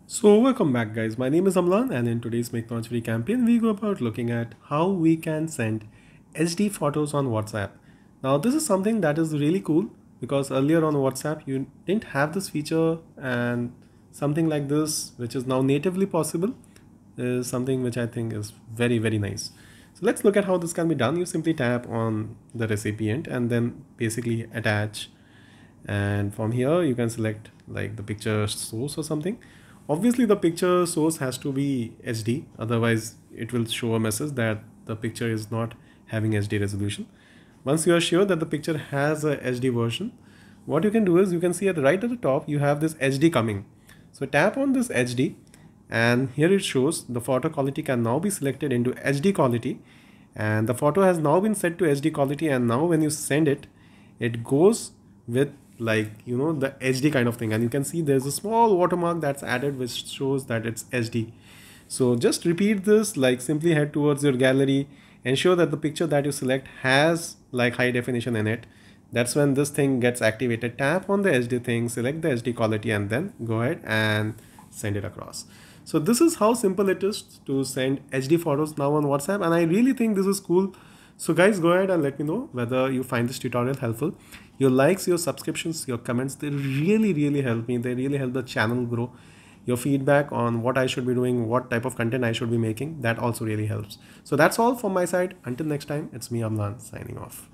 So welcome back guys, my name is Amlan and in today's Make Launch Free campaign we go about looking at how we can send HD photos on WhatsApp. Now this is something that is really cool because earlier on WhatsApp you didn't have this feature, and something like this which is now natively possible is something which I think is very nice. So let's look at how this can be done. You simply tap on the recipient and then basically attach, and from here you can select like the picture source or something. Obviously the picture source has to be HD, otherwise it will show a message that the picture is not having HD resolution. Once you are sure that the picture has a HD version, what you can do is you can see right at the top you have this HD coming. So tap on this HD and here it shows the photo quality can now be selected into HD quality, and the photo has now been set to HD quality, and now when you send it, it goes with the HD kind of thing, and you can see there's a small watermark that's added which shows that it's HD. So just repeat this, like simply head towards your gallery, ensure that the picture that you select has like high definition in it. That's when this thing gets activated. Tap on the HD thing, select the HD quality, and then go ahead and send it across. So this is how simple it is to send HD photos now on WhatsApp, and I really think this is cool. So guys, go ahead and let me know whether you find this tutorial helpful. Your likes, your subscriptions, your comments, they really help me. They really help the channel grow. Your feedback on what I should be doing, what type of content I should be making, that also really helps. So that's all from my side. Until next time, it's me, Amlan, signing off.